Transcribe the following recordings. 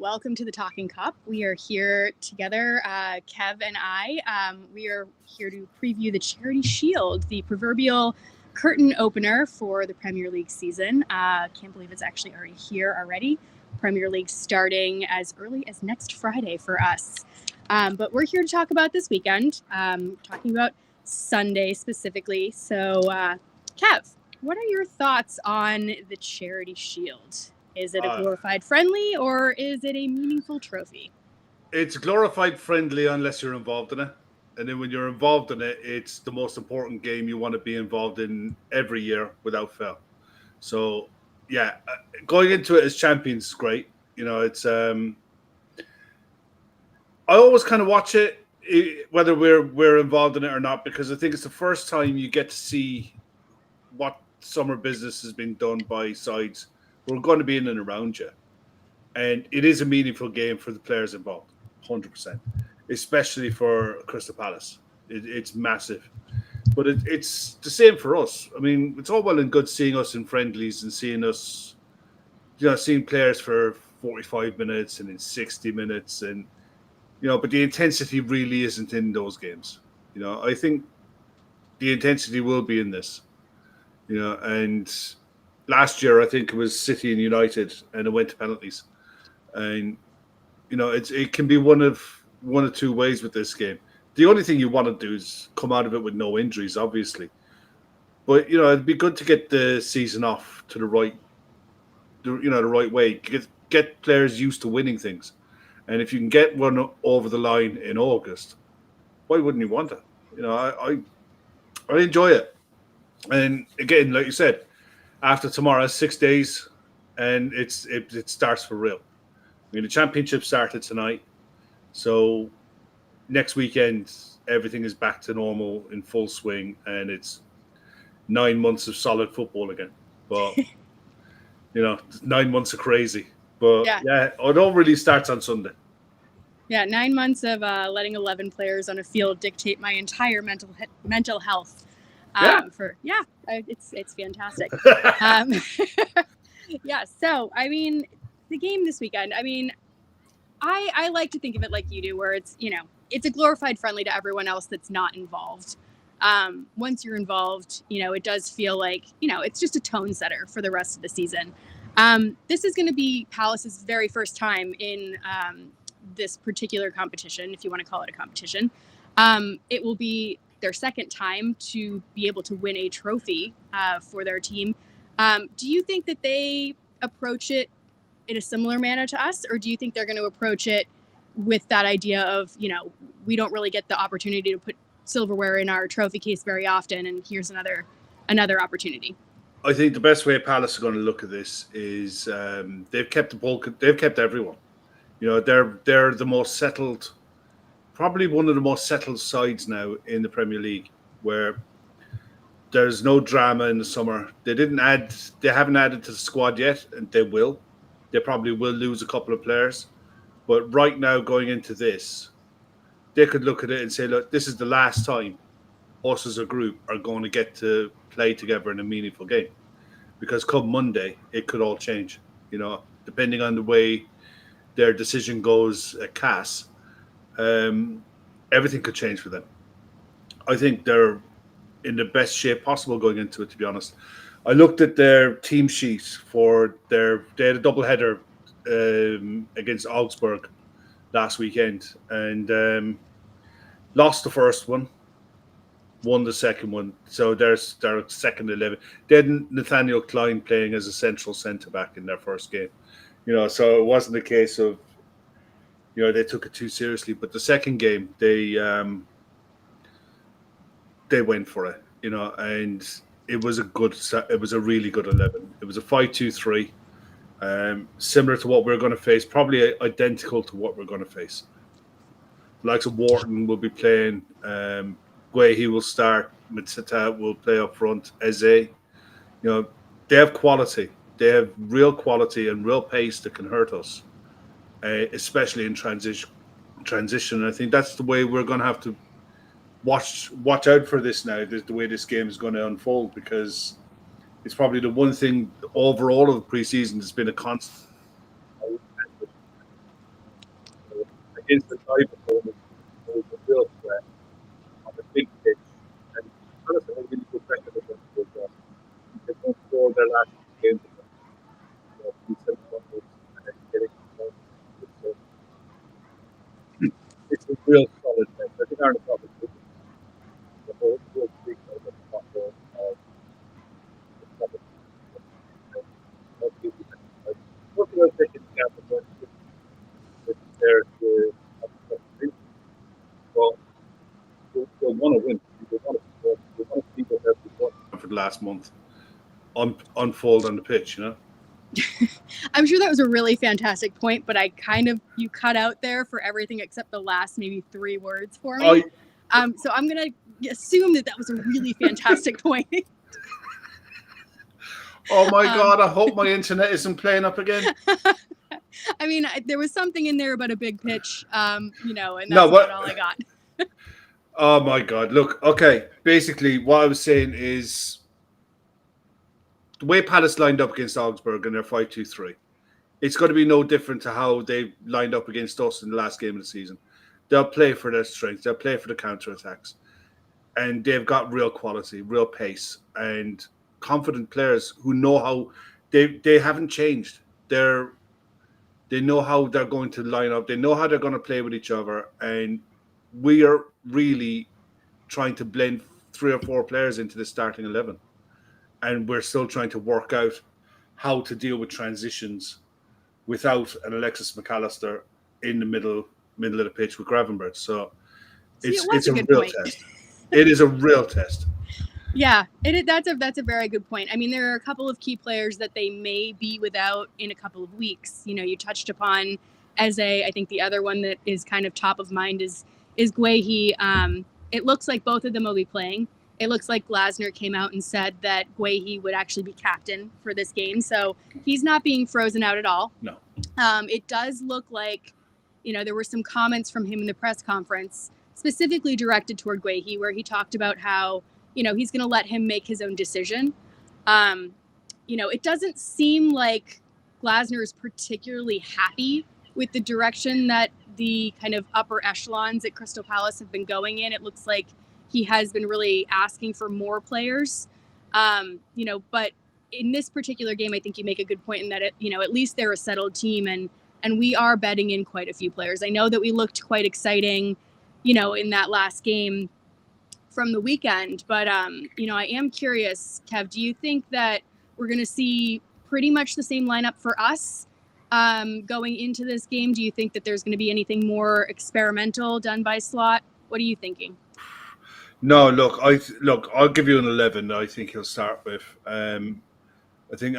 Welcome to the Talkin Kop. We are here together, Kev and I. We are here to preview the Charity Shield, the proverbial curtain opener for the Premier League season. Can't believe it's actually already here already. Premier League starting as early as next Friday for us. But we're here to talk about this weekend, talking about Sunday specifically. So, Kev, what are your thoughts on the Charity Shield? Is it a glorified friendly or is it a meaningful trophy? It's glorified friendly unless you're involved in it. And then when you're involved in it, it's the most important game you want to be involved in every year without fail. So, yeah, going into it as champions is great. You know, it's I always kind of watch it, whether we're involved in it or not, because I think it's the first time you get to see what summer business has been done by sides who are going to be in and around you. And it is a meaningful game for the players involved, 100%, especially for Crystal Palace. It's massive. But it's the same for us. I mean, it's all well and good seeing us in friendlies and seeing us, seeing players for 45 minutes and in 60 minutes. And, but the intensity really isn't in those games. I think the intensity will be in this, and last year I think it was City and United and it went to penalties. And it can be one of two ways with this game. The only thing you want to do is come out of it with no injuries, obviously. But it'd be good to get the season off to the right way. Get players used to winning things, and if you can get one over the line in August, why wouldn't you want it? I enjoy it. And again, like you said, after tomorrow, 6 days, and it starts for real. I mean, the championship started tonight, so next weekend everything is back to normal in full swing, and it's 9 months of solid football again. But 9 months of crazy. But yeah, it all really starts on Sunday. Yeah, 9 months of letting 11 players on a field dictate my entire mental health. It's fantastic. Yeah, so I mean, the game this weekend. I mean, I like to think of it like you do, where it's it's a glorified friendly to everyone else that's not involved. Once you're involved, it does feel like it's just a tone setter for the rest of the season. This is going to be Palace's very first time in this particular competition, if you want to call it a competition. It will be their second time to be able to win a trophy for their team. Do you think that they approach it in a similar manner to us, or do you think they're going to approach it with that idea of, we don't really get the opportunity to put silverware in our trophy case very often, and here's another opportunity? I think the best way Palace are going to look at this is they've kept everyone. They're the most settled, probably one of the most settled sides now in the Premier League, where there's no drama in the summer. They haven't added to the squad yet, and they will. They probably will lose a couple of players. But right now, going into this, they could look at it and say, look, this is the last time us as a group are going to get to play together in a meaningful game. Because come Monday, it could all change. Depending on the way their decision goes at CAS, everything could change for them. I think they're in the best shape possible going into it, to be honest. I looked at their team sheet they had a doubleheader against Augsburg last weekend and lost the first one, won the second one. So they're second 11. They had Nathaniel Klein playing as a central centre-back in their first game. So it wasn't a case of, they took it too seriously. But the second game, they went for it, and it was a really good 11. It was a 5-2-3, similar to what we're going to face, probably identical to what we're going to face. The likes of Wharton will be playing. Guehi will start. Mitsita will play up front. Eze, they have quality. They have real quality and real pace that can hurt us, especially in transition. I think that's the way we're going to have to watch out for this now. The way this game is going to unfold, because it's probably the one thing overall of the preseason that's been a constant. against the live opponent, it was a real threat on the big pitch. And Palace have a really good record against those guys. They don't score their last games. It's a real solid test. I think Ireland probably did the whole big of the top of the top of what do I think in the camp with there to well, they'll want to win. They want to see what they've done for the last month unfold on the pitch, you know. I'm sure that was a really fantastic point, but you cut out there for everything except the last maybe 3 words for me. So I'm gonna assume that was a really fantastic point. Oh my God! I hope my internet isn't playing up again. I mean, there was something in there about a big pitch, and that's not all I got. Oh my God! Look, okay. Basically, what I was saying is the way Palace lined up against Augsburg in their 5-2-3, it's going to be no different to how they lined up against us in the last game of the season. They'll play for their strength. They'll play for the counter-attacks. And they've got real quality, real pace, and confident players who know how they haven't changed. They know how they're going to line up. They know how they're going to play with each other. And we are really trying to blend 3 or 4 players into the starting 11. And we're still trying to work out how to deal with transitions without an Alexis McAllister in the middle of the pitch with Gravenberch. So it's a real test. It is a real test. Yeah, that's a very good point. I mean, there are a couple of key players that they may be without in a couple of weeks. You touched upon Eze. I think the other one that is kind of top of mind is Guehi. It looks like both of them will be playing. It looks like Glasner came out and said that Guehi would actually be captain for this game. So he's not being frozen out at all. No. It does look like, there were some comments from him in the press conference specifically directed toward Guehi where he talked about how, he's going to let him make his own decision. It doesn't seem like Glasner is particularly happy with the direction that the kind of upper echelons at Crystal Palace have been going in. It looks like he has been really asking for more players, but in this particular game, I think you make a good point in that, at least they're a settled team and we are betting in quite a few players. I know that we looked quite exciting, in that last game from the weekend, but, I am curious, Kev, do you think that we're going to see pretty much the same lineup for us going into this game? Do you think that there's going to be anything more experimental done by Slot? What are you thinking? No, look, I'll give you an 11. I think he'll start with. I think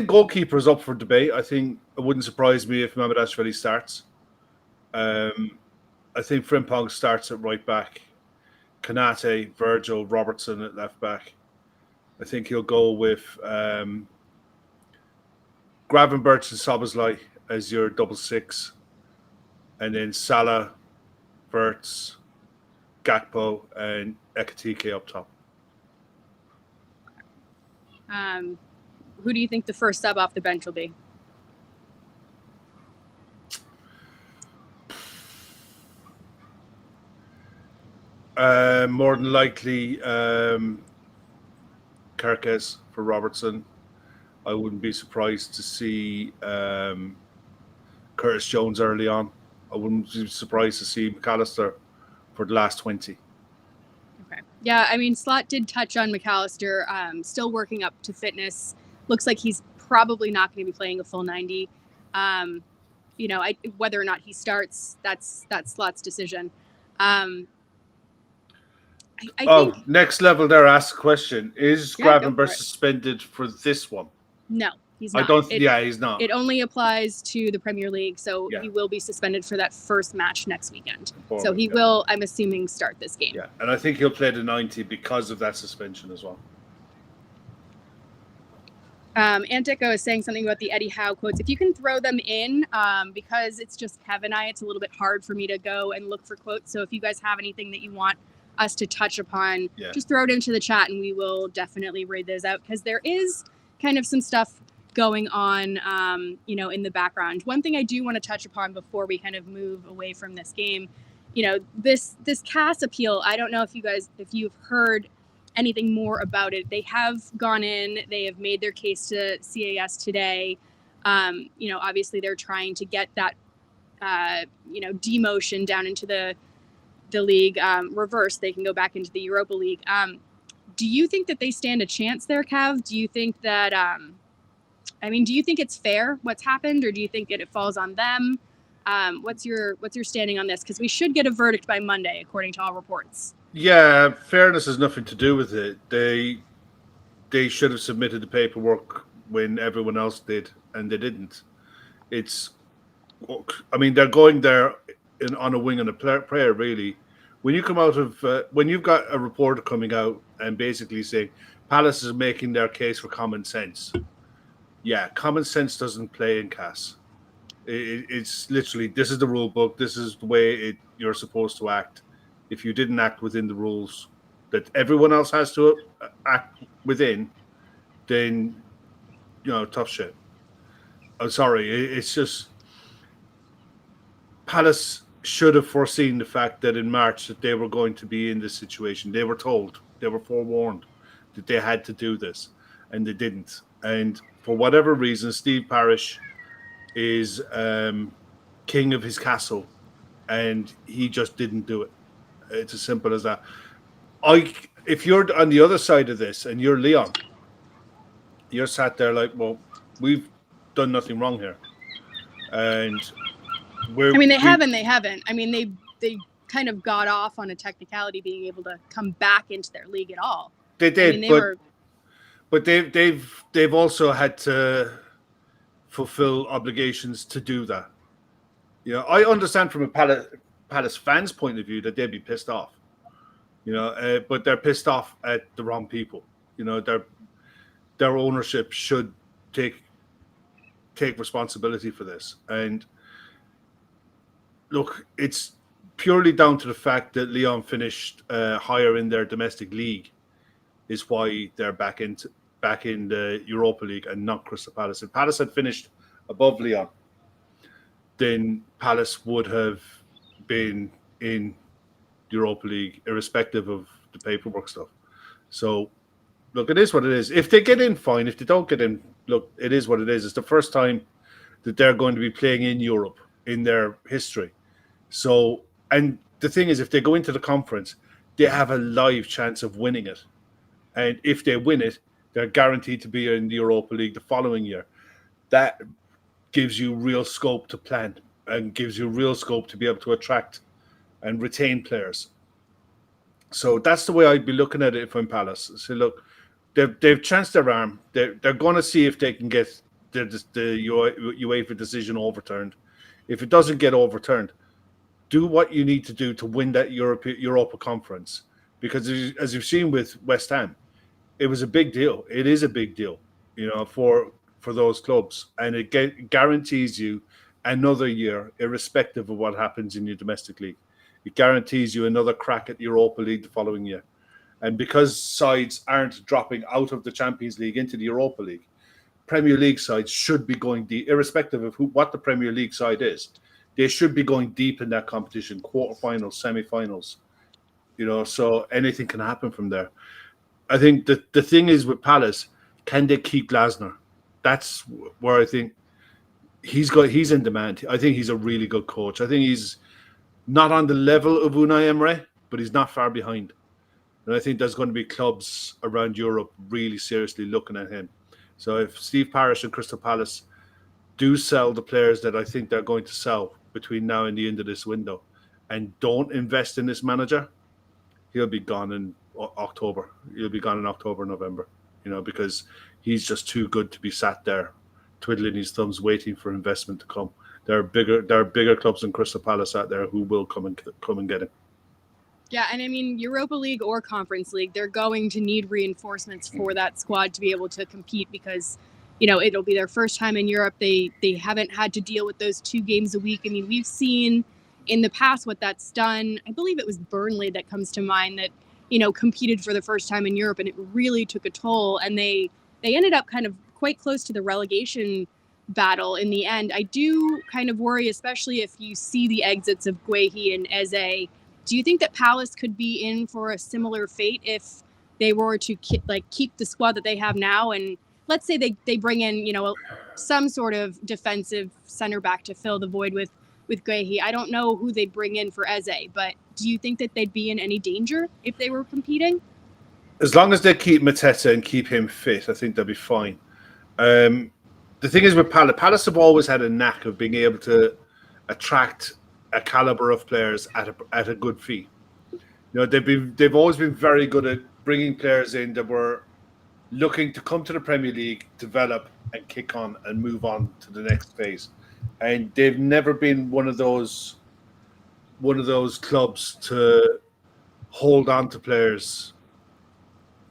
goalkeeper is up for debate. I think it wouldn't surprise me if Mamardashvili starts. I think Frimpong starts at right back. Kanate, Virgil, Robertson at left back. I think he'll go with Gravenberch and Szoboszlai as your double 6. And then Salah, Wirtz, Gakpo and Ekitike up top. Who do you think the first sub off the bench will be? More than likely, Kerkez for Robertson. I wouldn't be surprised to see Curtis Jones early on. I wouldn't be surprised to see McAllister for the last 20. Okay. Yeah, I mean, Slot did touch on McAllister, still working up to fitness. Looks like he's probably not going to be playing a full 90. Whether or not he starts, that's Slot's decision. I think, next level there, ask a question. Is Gravenberch suspended for this one? No, he's not. He's not. It only applies to the Premier League, so he will be suspended for that first match next weekend. So he will, I'm assuming, start this game. Yeah, and I think he'll play the 90 because of that suspension as well. Antico is saying something about the Eddie Howe quotes. If you can throw them in, because it's just Kev and I, it's a little bit hard for me to go and look for quotes. So if you guys have anything that you want us to touch upon, just throw it into the chat and we will definitely read those out, because there is kind of some stuff going on, in the background. One thing I do want to touch upon before we kind of move away from this game, this CAS appeal, I don't know if you've heard anything more about it. They have gone in, they have made their case to CAS today. Obviously they're trying to get that, demotion down into the league reversed. They can go back into the Europa League. Do you think that they stand a chance there, Kev? Do you think that, do you think it's fair what's happened, or do you think that it falls on them? What's your standing on this? Because we should get a verdict by Monday, according to all reports. Yeah, fairness has nothing to do with it. They should have submitted the paperwork when everyone else did, and they didn't. They're going there on a wing and a prayer, really. When you come out of when you've got a reporter coming out and basically saying Palace is making their case for common sense. Yeah, common sense doesn't play in CAS. It's literally, this is the rule book. This is the way you're supposed to act. If you didn't act within the rules that everyone else has to act within, then, tough shit. I'm sorry. It's just Palace should have foreseen the fact that in March that they were going to be in this situation. They were told, they were forewarned that they had to do this, and they didn't. And for whatever reason, Steve Parish is king of his castle, and he just didn't do it. It's as simple as that. If you're on the other side of this and you're Leon, you're sat there like, well, we've done nothing wrong here. And they haven't. They kind of got off on a technicality being able to come back into their league at all. They did, but they've also had to fulfill obligations to do that. I understand from a Palace fans' point of view that they'd be pissed off. But they're pissed off at the wrong people. Their ownership should take responsibility for this. And look, it's purely down to the fact that Lyon finished higher in their domestic league is why they're back in the Europa League and not Crystal Palace. If Palace had finished above Lyon, then Palace would have been in Europa League, irrespective of the paperwork stuff. So, look, it is what it is. If they get in, fine. If they don't get in, look, it is what it is. It's the first time that they're going to be playing in Europe in their history. So, and the thing is, if they go into the conference, they have a live chance of winning it. And if they win it, they're guaranteed to be in the Europa League the following year. That gives you real scope to plan and gives you real scope to be able to attract and retain players. So that's the way I'd be looking at it if I'm Palace. So look, they've chanced their arm. They're going to see if they can get the UEFA decision overturned. If it doesn't get overturned, do what you need to do to win that Europa Conference. Because as you've seen with West Ham, it was a big deal. It is a big deal, for those clubs. And it guarantees you another year, irrespective of what happens in your domestic league. It guarantees you another crack at the Europa League the following year. And because sides aren't dropping out of the Champions League into the Europa League, Premier League sides should be going deep, irrespective of what the Premier League side is. They should be going deep in that competition, quarterfinals, semi-finals. So anything can happen from there. I think the thing is with Palace, can they keep Glasner? That's where I think he's in demand. I think he's a really good coach. I think he's not on the level of Unai Emery, but he's not far behind. And I think there's going to be clubs around Europe really seriously looking at him. So if Steve Parish and Crystal Palace do sell the players that I think they're going to sell between now and the end of this window and don't invest in this manager, he'll be gone in October. He'll be gone in October, November, because he's just too good to be sat there twiddling his thumbs waiting for investment to come. There are bigger clubs than Crystal Palace out there who will come and get him. Yeah, and Europa League or Conference League, they're going to need reinforcements for that squad to be able to compete because, it'll be their first time in Europe. They haven't had to deal with those 2 games a week. We've seen in the past what that's done. I believe it was Burnley that comes to mind that, competed for the first time in Europe, and it really took a toll. And they ended up kind of quite close to the relegation battle in the end. I do kind of worry, especially if you see the exits of Guehi and Eze. Do you think that Palace could be in for a similar fate if they were to keep the squad that they have now? And let's say they bring in, some sort of defensive center back to fill the void with Guehi. I don't know who they'd bring in for Eze, but do you think that they'd be in any danger if they were competing? As long as they keep Mateta and keep him fit, I think they'll be fine. The thing is with Palace have always had a knack of being able to attract a caliber of players at a good fee. They've always been very good at bringing players in that were looking to come to the Premier League, develop, and kick on and move on to the next phase. And they've never been one of those clubs to hold on to players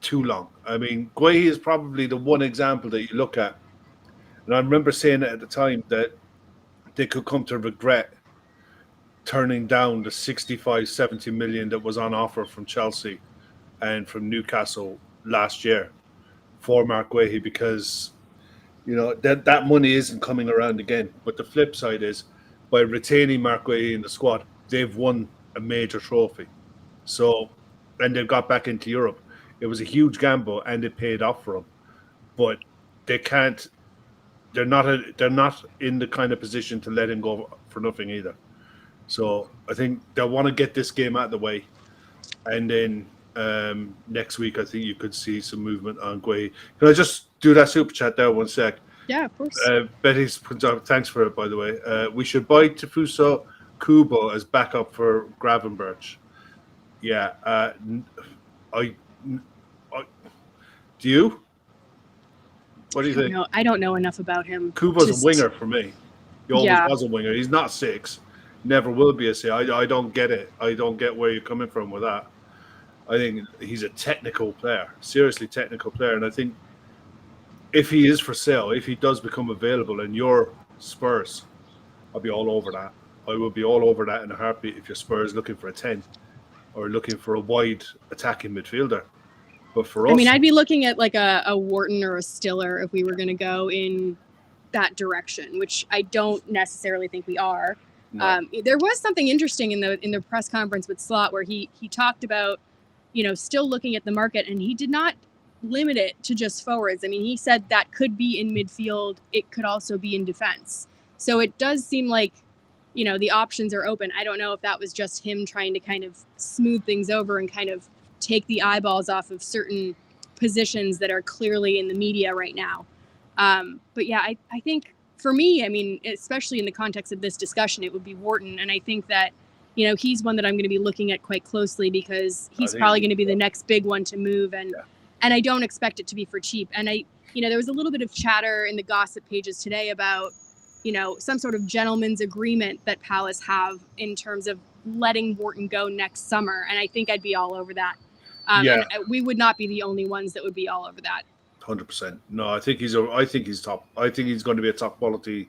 too long. I mean, Guehi is probably the one example that you look at. And I remember saying at the time that they could come to regret turning down the 65, 70 million that was on offer from Chelsea and from Newcastle last year for Mark Guehi, because that money isn't coming around again. But the flip side is, by retaining Mark Guehi in the squad, they've won a major trophy. So, and they've got back into Europe. It was a huge gamble, and it paid off for them. But they can't. They're not in the kind of position to let him go for nothing either. So I think they'll want to get this game out of the way, and then next week I think you could see some movement on Guehi. Can I just do that super chat there 1 sec? Yeah, of course. Betty's thanks for it, by the way. We should buy Tafuso Kubo as backup for Gravenberch. Yeah, do you? What do you think? I don't know enough about him. Kubo's a winger for me. He always was a winger. He's not 6. Never will be a 6. I don't get it. I don't get where you're coming from with that. I think he's a technical player, seriously technical player. And I think if he is for sale, if he does become available and you're Spurs, I'll be all over that. I will be all over that in a heartbeat if you're Spurs looking for a 10 or looking for a wide attacking midfielder. But for us, I'd be looking at like a Wharton or a Stiller if we were going to go in that direction, which I don't necessarily think we are. No. There was something interesting in the press conference with Slot where he talked about, still looking at the market, and he did not limit it to just forwards. I mean, he said that could be in midfield. It could also be in defense. So it does seem like, the options are open. I don't know if that was just him trying to kind of smooth things over and kind of take the eyeballs off of certain positions that are clearly in the media right now. But yeah, I think for me, especially in the context of this discussion, it would be Wharton. And I think that, he's one that I'm going to be looking at quite closely because he's probably going to be the next big one to move. And I don't expect it to be for cheap. And there was a little bit of chatter in the gossip pages today about, some sort of gentleman's agreement that Palace have in terms of letting Wharton go next summer. And I think I'd be all over that. And we would not be the only ones that would be all over that. 100%. No, I think he's top. I think he's going to be a top quality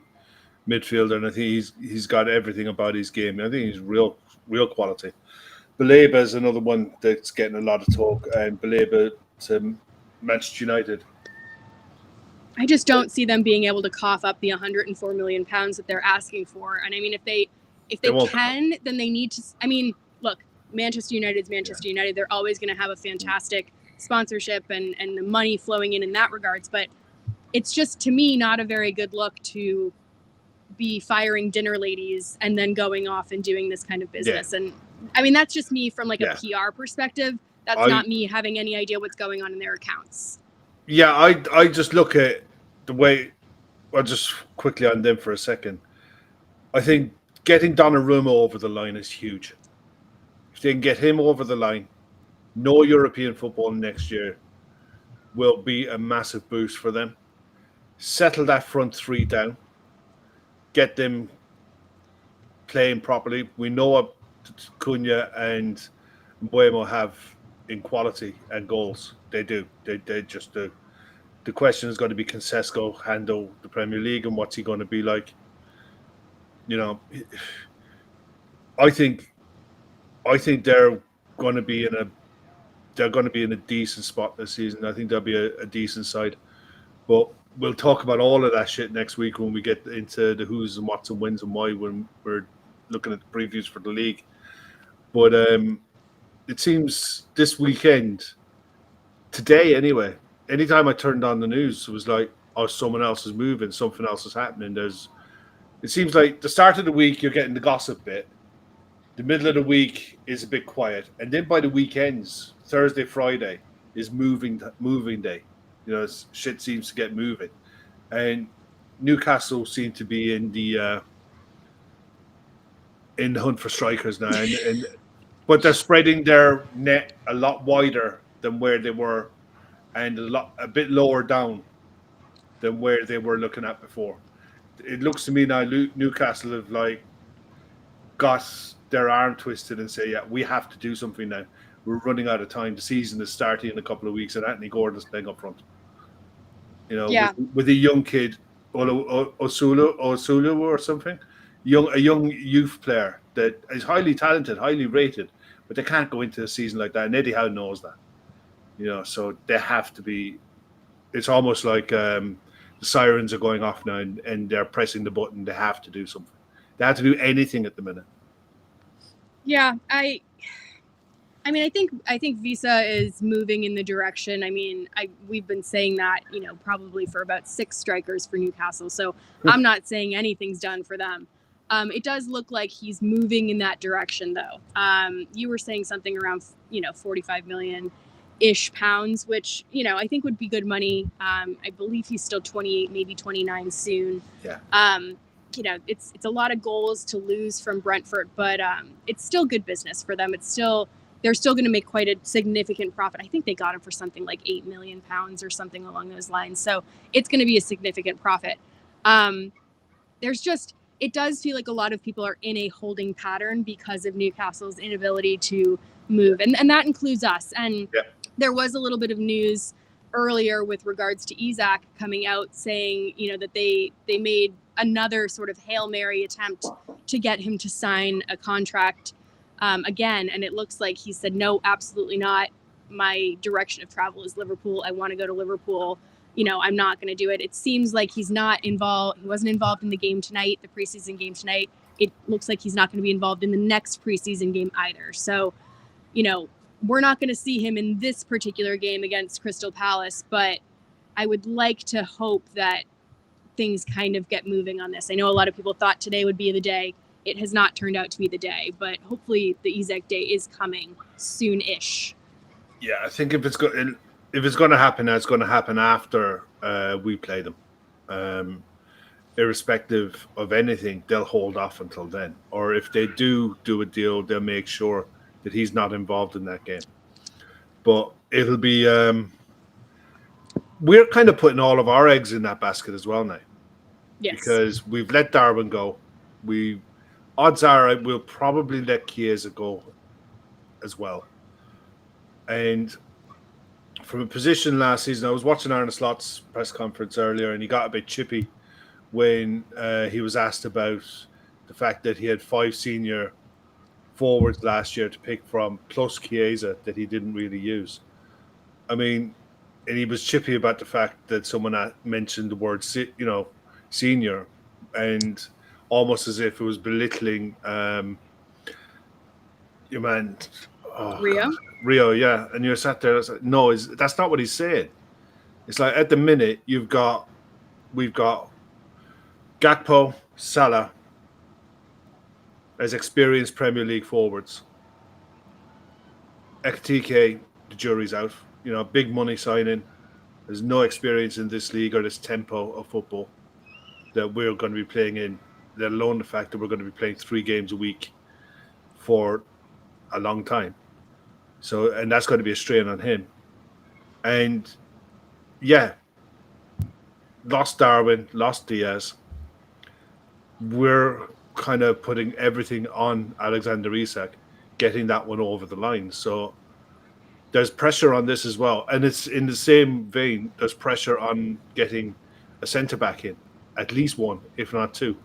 midfielder, and I think he's got everything about his game. I think he's real quality. Baleba is another one that's getting a lot of talk, and Baleba to Manchester United. I just don't see them being able to cough up the 104 million pounds that they're asking for. And if they can, then they need to. Look, Manchester United's Manchester United. They're always going to have a fantastic sponsorship and the money flowing in that regards. But it's just, to me, not a very good look to be firing dinner ladies and then going off and doing this kind of business. Yeah. And that's just me from a PR perspective. That's not me having any idea what's going on in their accounts. Yeah, I just look at the way. I'll just quickly on them for a second. I think getting Donnarumma over the line is huge. If they can get him over the line, no European football next year will be a massive boost for them. Settle that front three down. Get them playing properly. We know what Cunha and Mbeumo have in quality and goals. They do. They just do. The question is going to be, can Sesko handle the Premier League and what's he going to be like? I think they're going to be in a decent spot this season. I think they'll be a decent side. But we'll talk about all of that shit next week when we get into the who's and what's and wins and why when we're looking at the previews for the league. But it seems this weekend, today anyway, anytime I turned on the news, it was like, oh, someone else is moving, something else is happening. It seems like the start of the week, you're getting the gossip bit. The middle of the week is a bit quiet. And then by the weekends, Thursday, Friday, is moving day. Shit seems to get moving. And Newcastle seem to be in the hunt for strikers now. But they're spreading their net a lot wider than where they were and a bit lower down than where they were looking at before. It looks to me now Newcastle have got their arm twisted and say, yeah, we have to do something now. We're running out of time. The season is starting in a couple of weeks, and Anthony Gordon's playing up front. With a young kid, Osulu or something, a young youth player that is highly talented, highly rated, but they can't go into a season like that. And Eddie Howe knows that. So they have to be. It's almost like the sirens are going off now, and they're pressing the button. They have to do something. They have to do anything at the minute. Yeah, I think Visa is moving in the direction. We've been saying that, probably for about 6 strikers for Newcastle. So I'm not saying anything's done for them. It does look like he's moving in that direction, though. You were saying something around, 45 million-ish pounds, which, I think would be good money. I believe he's still 28, maybe 29 soon. Yeah. It's a lot of goals to lose from Brentford, but it's still good business for them. They're still going to make quite a significant profit. I think they got him for something like £8 million or something along those lines. So it's going to be a significant profit. It does feel like a lot of people are in a holding pattern because of Newcastle's inability to move. And that includes us. And There was a little bit of news earlier with regards to Isak coming out saying, that they made another sort of Hail Mary attempt to get him to sign a contract again. And it looks like he said, no, absolutely not. My direction of travel is Liverpool. I want to go to Liverpool. I'm not going to do it. It seems like he's not involved. He wasn't involved in the game tonight, the preseason game tonight. It looks like he's not going to be involved in the next preseason game either. So, we're not going to see him in this particular game against Crystal Palace, but I would like to hope that things kind of get moving on this. I know a lot of people thought today would be the day. It has not turned out to be the day, but hopefully the Isak day is coming soon-ish. Yeah, I think if it's going to happen, it's going to happen after we play them. Irrespective of anything, they'll hold off until then. Or if they do a deal, they'll make sure that he's not involved in that game. But it'll be... we're kind of putting all of our eggs in that basket as well now. Yes. Because we've let Darwin go. Odds are we'll probably let Chiesa go as well. And from a position last season, I was watching Arne Slot's press conference earlier, and he got a bit chippy when he was asked about the fact that he had 5 senior forwards last year to pick from, plus Chiesa that he didn't really use. And he was chippy about the fact that someone mentioned the word, senior, and almost as if it was belittling your man, Rio, yeah. And you're sat there, like, no, that's not what he's saying. It's like at the minute we've got Gakpo, Salah as experienced Premier League forwards. Ekitike, the jury's out. Big money signing. There's no experience in this league or this tempo of football that we're going to be playing in, let alone the fact that we're going to be playing 3 games a week for a long time. So, and that's going to be a strain on him. And yeah, lost Darwin, lost Diaz. We're kind of putting everything on Alexander Isak, getting that one over the line. So there's pressure on this as well. And it's in the same vein, there's pressure on getting a centre-back in, at least 1, if not 2,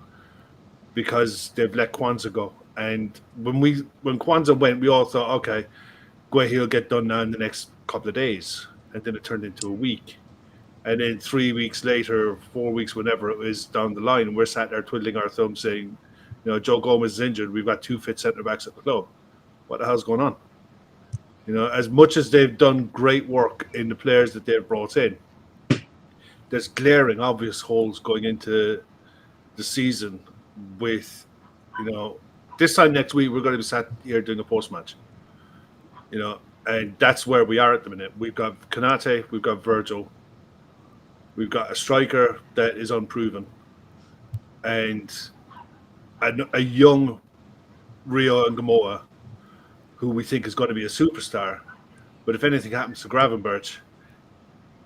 because they've let Kwanzaa go. And when Kwanzaa went, we all thought, okay, Guehi will get done now in the next couple of days. And then it turned into a week. And then 3 weeks later, 4 weeks, whenever it was down the line, we're sat there twiddling our thumbs saying, Joe Gomez is injured. We've got 2 fit centre backs at the club. What the hell's going on? As much as they've done great work in the players that they've brought in, there's glaring, obvious holes going into the season with, this time next week, we're going to be sat here doing a post-match, and that's where we are at the minute. We've got Konate, we've got Virgil, we've got a striker that is unproven, and a young Rio and Gamoa, who we think is going to be a superstar. But if anything happens to Gravenberch,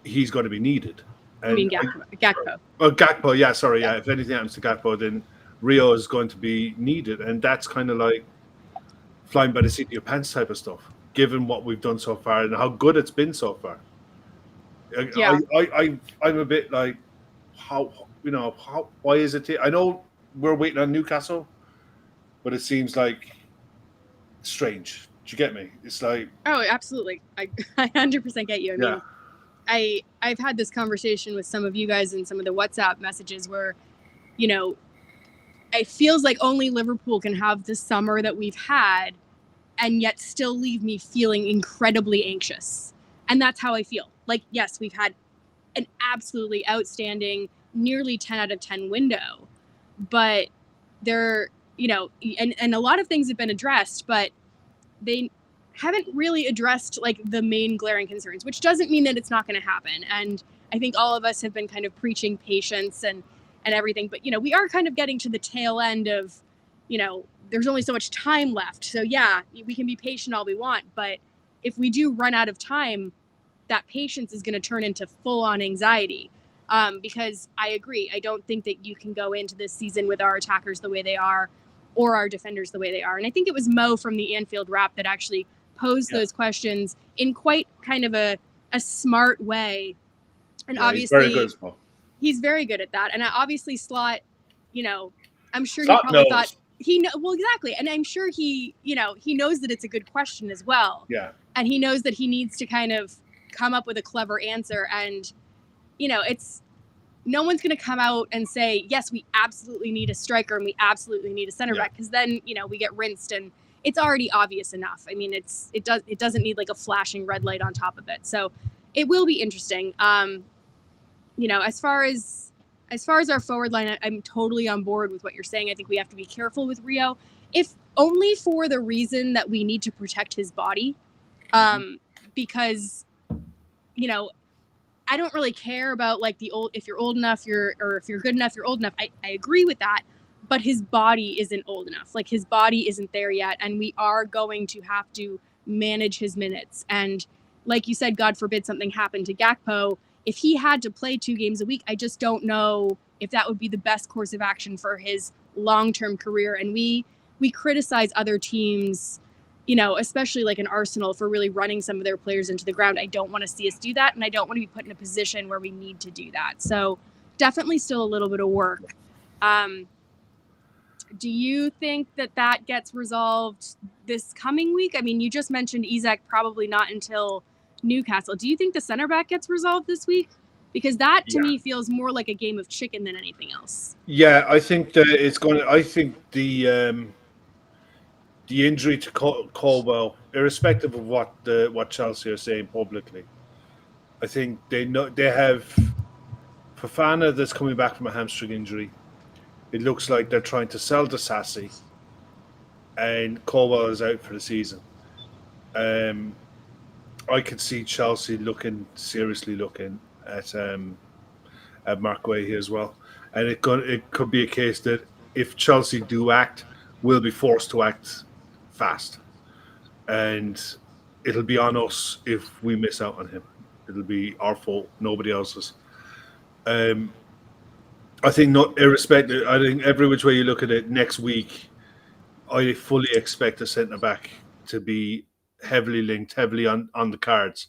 he's going to be needed. I mean, Gakpo. Oh, Gakpo, yeah, sorry. Yeah. If anything happens to Gakpo, then Rio is going to be needed. And that's kind of like flying by the seat of your pants type of stuff, given what we've done so far and how good it's been so far. Yeah. I'm a bit like, why is it here? I know we're waiting on Newcastle, but it seems like strange. Do you get me? It's like, oh, absolutely. I 100% get you. I mean, I've had this conversation with some of you guys in some of the WhatsApp messages where, it feels like only Liverpool can have the summer that we've had and yet still leave me feeling incredibly anxious. And that's how I feel. Like, yes, we've had an absolutely outstanding, nearly 10 out of 10 window, but there, and a lot of things have been addressed, but they haven't really addressed like the main glaring concerns, which doesn't mean that it's not going to happen. And I think all of us have been kind of preaching patience and everything, but we are kind of getting to the tail end of, there's only so much time left. So yeah, we can be patient all we want, but if we do run out of time, that patience is going to turn into full on anxiety. Because I agree. I don't think that you can go into this season with our attackers the way they are or our defenders the way they are. And I think it was Mo from the Anfield Wrap that actually posed those questions in quite kind of a smart way. And obviously he's very good at that. And obviously Slot, I'm sure Slot he probably thought well, exactly. And I'm sure he knows that it's a good question as well. Yeah. And he knows that he needs to kind of come up with a clever answer. And, it's no one's going to come out and say, yes, we absolutely need a striker and we absolutely need a center back. Because then, we get rinsed and it's already obvious enough. I mean, it doesn't need like a flashing red light on top of it. So it will be interesting. As far as our forward line, I'm totally on board with what you're saying. I think we have to be careful with Rio, if only for the reason that we need to protect his body. Because, I don't really care about like if you're old enough, or if you're good enough, you're old enough. I agree with that, but his body isn't old enough. Like his body isn't there yet. And we are going to have to manage his minutes. And like you said, God forbid something happened to Gakpo. If he had to play 2 games a week, I just don't know if that would be the best course of action for his long-term career. And we criticize other teams, especially like an Arsenal, for really running some of their players into the ground. I don't want to see us do that. And I don't want to be put in a position where we need to do that. So definitely still a little bit of work. Do you think that gets resolved this coming week? I mean, you just mentioned Isak probably not until Newcastle. Do you think the center back gets resolved this week? Because that to me feels more like a game of chicken than anything else. Yeah, I think that it's going to. I think the injury to Colwell, irrespective of what Chelsea are saying publicly, I think they have Fofana that's coming back from a hamstring injury. It looks like they're trying to sell Disasi, and Colwell is out for the season. I could see Chelsea seriously looking at Mark Guehi as well, and it could be a case that if Chelsea do act, we'll be forced to act fast, and it'll be on us if we miss out on him. It'll be our fault, nobody else's. I think not irrespective. I think every which way you look at it, next week, I fully expect a centre back to be heavily linked, heavily on the cards,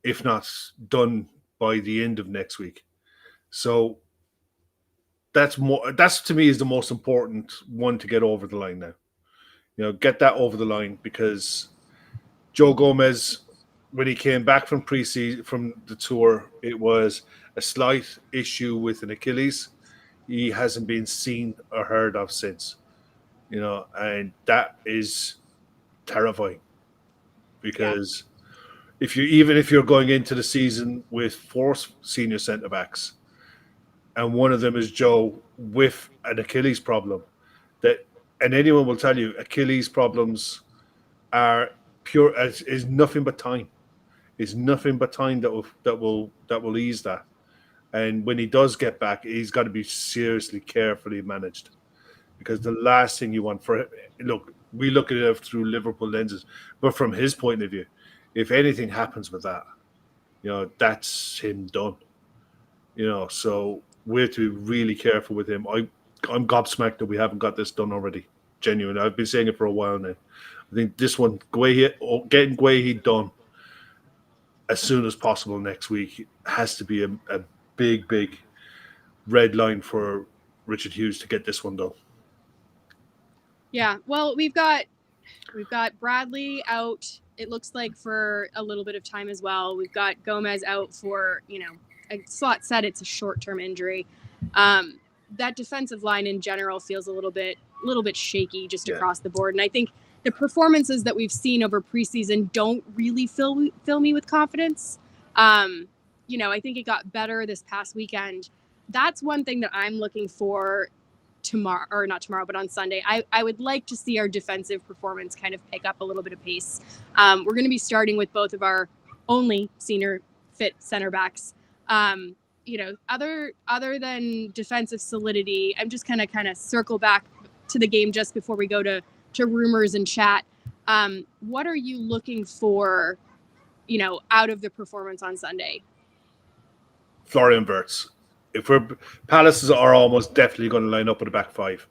if not done by the end of next week. So that's to me is the most important one to get over the line now. Get that over the line, because Joe Gomez, when he came back from pre-season from the tour, it was a slight issue with an Achilles. He hasn't been seen or heard of since, and that is terrifying Yeah. because if you're going into the season with four senior centre backs and one of them is Joe with an Achilles problem, that and anyone will tell you Achilles problems are pure is nothing but time. It's nothing but time that will ease that. And when he does get back, he's got to be seriously carefully managed because the last thing you want for look, we look at it through Liverpool lenses, but from his point of view, if anything happens with that, that's him done. So we have to be really careful with him. I'm gobsmacked that we haven't got this done already. Genuine. I've been saying it for a while now. I think this one, getting Guehi done as soon as possible next week has to be a big, big red line for Richard Hughes to get this one done. Yeah. Well, we've got Bradley out. It looks like for a little bit of time as well. We've got Gomez out for, Slot said it's a short-term injury. That defensive line in general feels a little bit shaky just across the board. And I think the performances that we've seen over preseason don't really fill me with confidence. I think it got better this past weekend. That's one thing that I'm looking for tomorrow, or not tomorrow, but on Sunday. I would like to see our defensive performance kind of pick up a little bit of pace. We're going to be starting with both of our only senior fit center backs. Other than defensive solidity, I'm just kind of circle back to the game just before we go to rumors and chat. What are you looking for, out of the performance on Sunday? Florian Wirtz. Palaces are almost definitely going to line up with a back five,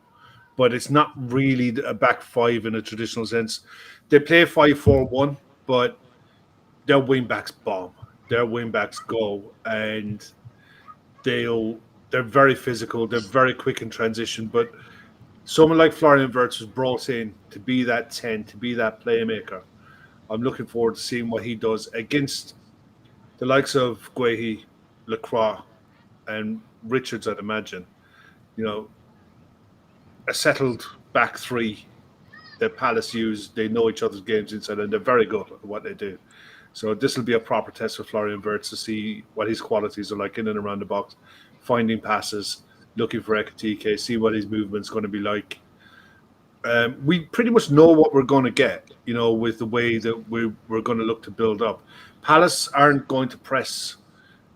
but it's not really a back five in a traditional sense. They play 5-4-1, but their wing backs bomb. Their wing backs go, and they're very physical. They're very quick in transition, but someone like Florian Wirtz was brought in to be that 10, to be that playmaker. I'm looking forward to seeing what he does against the likes of Guehi, Lacroix, and Richards, I'd imagine. A settled back three that Palace use. They know each other's games inside, and they're very good at what they do. So this will be a proper test for Florian Wirtz to see what his qualities are like in and around the box, finding passes, looking for Ekatike, see what his movement's going to be like. We pretty much know what we're going to get, with the way that we're going to look to build up. Palace aren't going to press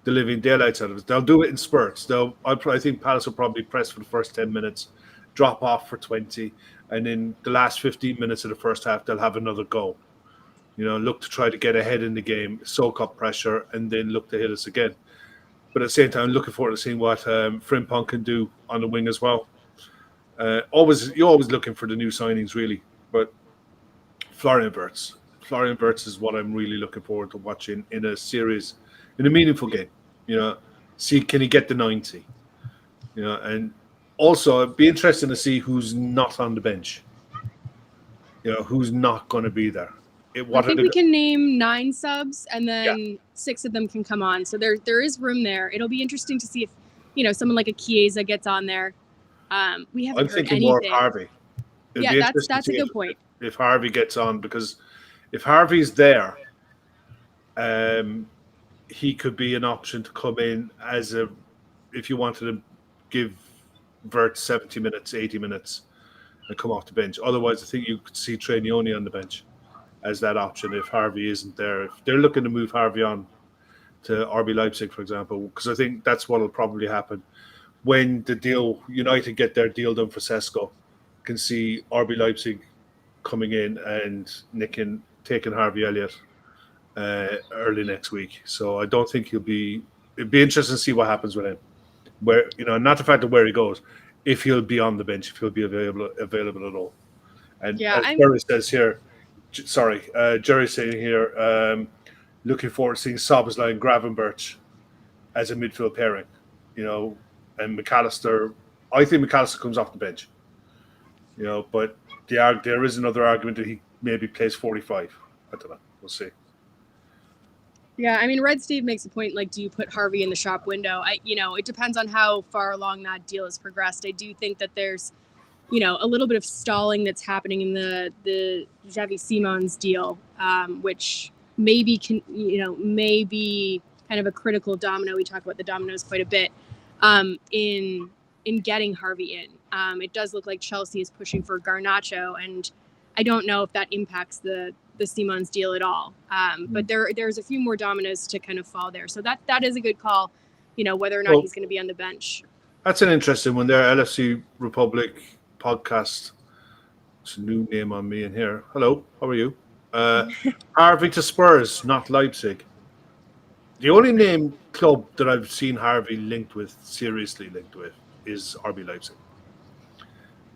the living daylights out of us. They'll do it in spurts. I think Palace will probably press for the first 10 minutes, drop off for 20, and in the last 15 minutes of the first half, they'll have another go. Look to try to get ahead in the game, soak up pressure, and then look to hit us again. But at the same time, looking forward to seeing what Frimpong can do on the wing as well. You're always looking for the new signings, really. But Florian Wirtz is what I'm really looking forward to watching in a meaningful game. See, can he get the 90? And also it'd be interesting to see who's not on the bench. Who's not going to be there. I think we can name 9 subs, and then 6 of them can come on. So there is room there. It'll be interesting to see if, someone like a Chiesa gets on there. We haven't I'm heard thinking anything. more of Harvey. That's a good point. If Harvey gets on, because if Harvey's there, he could be an option to come in if you wanted to give Vert 70 minutes, 80 minutes, and come off the bench. Otherwise, I think you could see Trainioni on the bench as that option if Harvey isn't there. If they're looking to move Harvey on to RB Leipzig, for example, because I think that's what will probably happen when United get their deal done for Sesko. Can see RB Leipzig coming in and taking Harvey Elliott early next week. So I don't think it'd be interesting to see what happens with him. Where not the fact of where he goes, if he'll be on the bench, if he'll be available at all. And as Jerry says here, Jerry's saying here, looking forward to seeing Szoboszlai and Gravenberch as a midfield pairing. And McAllister. I think McAllister comes off the bench. But there is another argument that he maybe plays 45. I don't know. We'll see. Yeah, I mean, Red Steve makes a point, like, do you put Harvey in the shop window? It depends on how far along that deal has progressed. I do think that there's, a little bit of stalling that's happening in the Xavi Simons deal, which maybe may be kind of a critical domino. We talk about the dominoes quite a bit in getting Harvey in. It does look like Chelsea is pushing for Garnacho, and I don't know if that impacts the Simons deal at all. But there's a few more dominoes to kind of fall there. So that is a good call, whether or not he's going to be on the bench. That's an interesting one there. LFC Republic podcast. It's a new name on me in here. Hello, how are you? Harvey to Spurs, not Leipzig. The only club that I've seen Harvey seriously linked with, is RB Leipzig.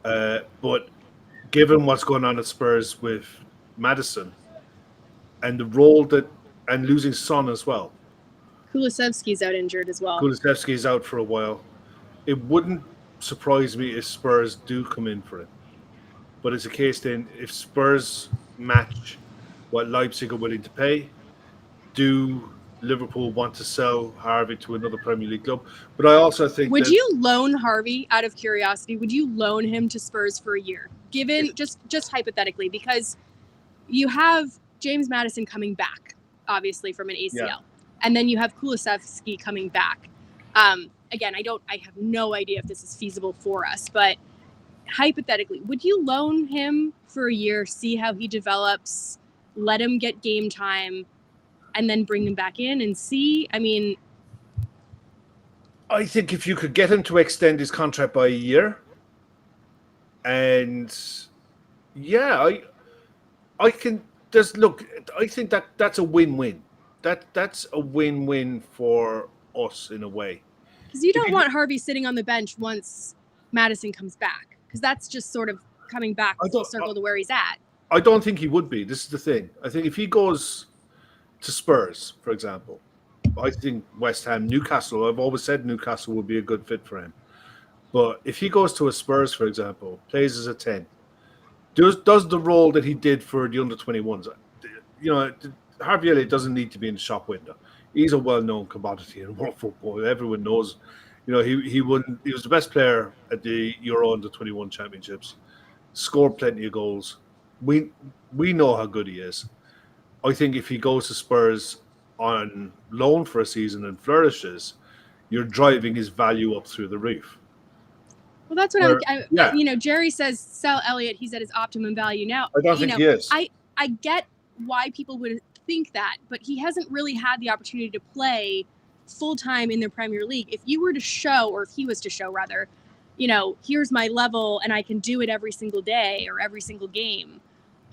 But given what's going on at Spurs with Maddison and the role and losing Son as well. Kulusevski's out injured as well. Kulusevski's out for a while. It wouldn't surprise me if Spurs do come in for it. But it's a case then, if Spurs match what Leipzig are willing to pay, do Liverpool want to sell Harvey to another Premier League club? But I also think Would you loan Harvey, out of curiosity, would you loan him to Spurs for a year? Given, just hypothetically, because you have James Maddison coming back, obviously, from an ACL. Yeah. And then you have Kulusevski coming back. Again, I have no idea if this is feasible for us, but hypothetically, would you loan him for a year, see how he develops, let him get game time, and then bring him back in and see? I mean, I think if you could get him to extend his contract by a year, and I can just look. I think that's a win-win. That's a win-win for us in a way. Because you don't want Harvey sitting on the bench once Maddison comes back, because that's just sort of coming back full circle to where he's at. I don't think he would be. This is the thing. I think if he goes to Spurs, for example, I think West Ham, Newcastle, I've always said Newcastle would be a good fit for him. But if he goes to a Spurs, for example, plays as a 10, does the role that he did for the under-21s, Harvey Elliott doesn't need to be in the shop window. He's a well-known commodity in world football. Everyone knows. He was the best player at the Euro under-21 championships. Scored plenty of goals. We know how good he is. I think if he goes to Spurs on loan for a season and flourishes, you're driving his value up through the roof. Well, that's what Jerry says sell Elliott. He's at his optimum value now. I don't think he is. I get why people would think that, but he hasn't really had the opportunity to play full-time in the Premier League. If he was to show rather, here's my level and I can do it every single day or every single game.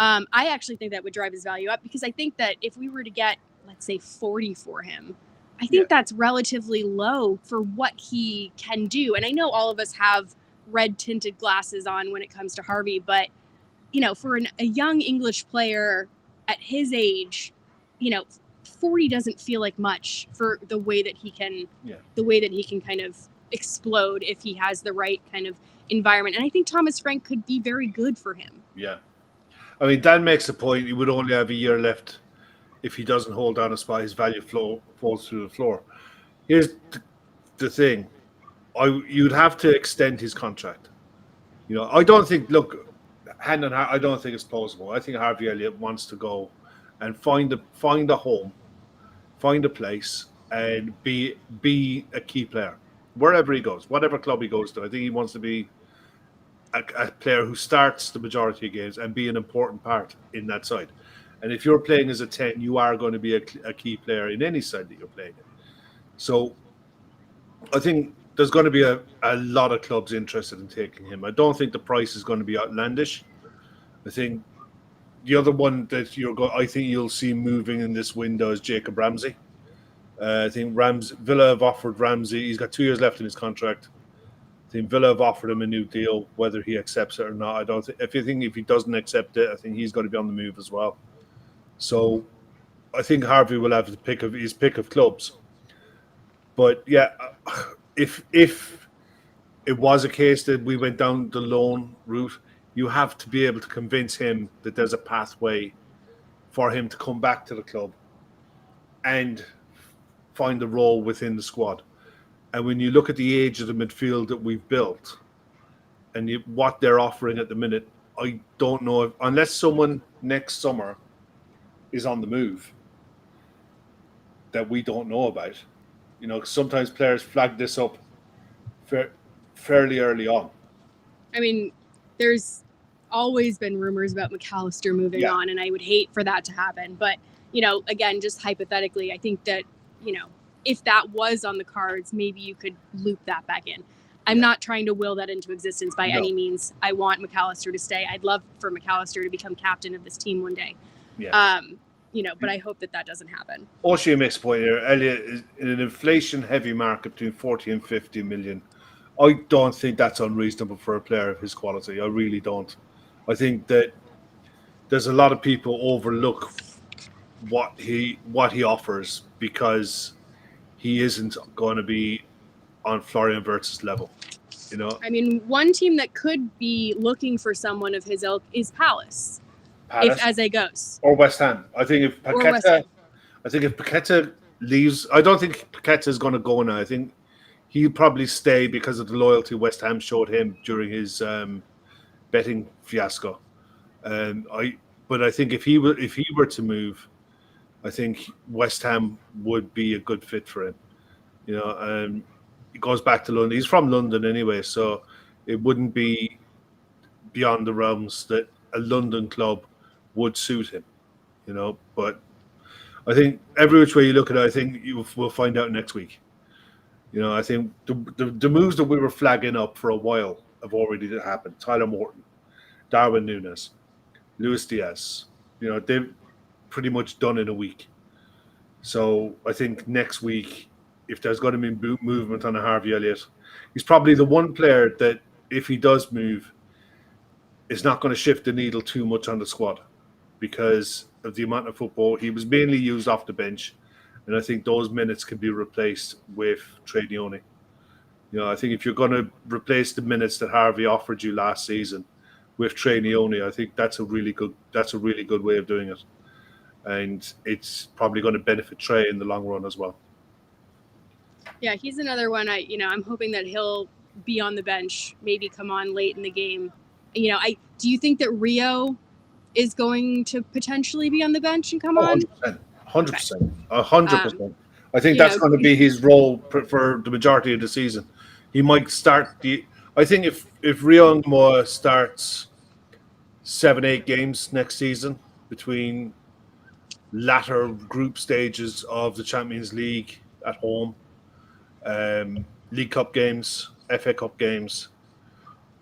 I actually think that would drive his value up, because I think that if we were to get, let's say, 40 for him, I think that's relatively low for what he can do. And I know all of us have red tinted glasses on when it comes to Harvey, but for a young English player at his age, 40 doesn't feel like much for the way that he can kind of explode if he has the right kind of environment. And I think Thomas Frank could be very good for him. Yeah. I mean, Dan makes a point. He would only have a year left if he doesn't hold down a spot. His value falls through the floor. Here's the thing. You'd have to extend his contract. I don't think, look, hand on heart, I don't think it's plausible. I think Harvey Elliott wants to go and find a home, find a place, and be a key player. Wherever he goes, whatever club he goes to, I think he wants to be a player who starts the majority of games and be an important part in that side. And if you're playing as a 10, you are going to be a key player in any side that you're playing in. So I think there's going to be a lot of clubs interested in taking him. I don't think the price is going to be outlandish. I think the other one that I think you'll see moving in this window is Jacob Ramsey. I think Villa have offered Ramsey. He's got 2 years left in his contract. I think Villa have offered him a new deal. Whether he accepts it or not, I don't think. If he doesn't accept it, I think he's going to be on the move as well. So I think Harvey will have his pick of clubs. But yeah, if it was a case that we went down the loan route, you have to be able to convince him that there's a pathway for him to come back to the club and find a role within the squad. And when you look at the age of the midfield that we've built and what they're offering at the minute, I don't know if, unless someone next summer is on the move that we don't know about. Sometimes players flag this up fairly early on. I mean, there's always been rumors about McAllister moving on, and I would hate for that to happen. But, again, just hypothetically, I think that, if that was on the cards, maybe you could loop that back in. I'm not trying to will that into existence by any means. I want McAllister to stay. I'd love for McAllister to become captain of this team one day. Yeah. But I hope that doesn't happen. Oshie makes a point here. Elliott is in an inflation-heavy market between 40 and 50 million. I don't think that's unreasonable for a player of his quality. I really don't. I think that there's a lot of people overlook what he offers because he isn't going to be on Florian Wirtz's level. I mean, one team that could be looking for someone of his ilk is Palace. If Eze goes. Or West Ham. I think if Paqueta leaves, I don't think Paqueta is going to go now. I think he'll probably stay because of the loyalty West Ham showed him during his betting fiasco. But I think if he were to move, I think West Ham would be a good fit for him. He goes back to London. He's from London anyway, so it wouldn't be beyond the realms that a London club would suit him. But I think every which way you look at it, I think we'll find out next week. I think the moves that we were flagging up for a while have already happened. Tyler Morton, Darwin Núñez, Luis Diaz. They've pretty much done in a week. So I think next week, if there's going to be movement on a Harvey Elliott, he's probably the one player that, if he does move, is not going to shift the needle too much on the squad because of the amount of football. He was mainly used off the bench, and I think those minutes can be replaced with Trey Neone. I think if you're going to replace the minutes that Harvey offered you last season with Trey Neone, I think that's a really good way of doing it. And it's probably going to benefit Trey in the long run as well. Yeah, he's another one. I'm hoping that he'll be on the bench, maybe come on late in the game. Do you think that Rio is going to potentially be on the bench and come on? 100%. 100%. I think that's going to be his role for the majority of the season. He might start I think if Rio Moa starts 7-8 games next season between latter group stages of the Champions League at home, League Cup games, FA Cup games,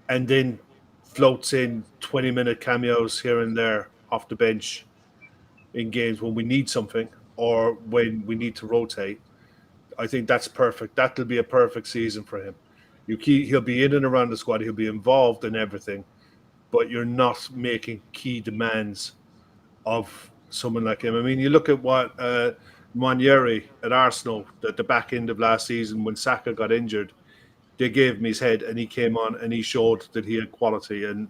and then floats in 20-minute cameos here and there off the bench in games when we need something or when we need to rotate. I think that's perfect. That'll be a perfect season for him. He'll be in and around the squad. He'll be involved in everything, but you're not making key demands of someone like him. I mean, you look at what Nwaneri at Arsenal at the back end of last season when Saka got injured. They gave him his head, and he came on and he showed that he had quality. And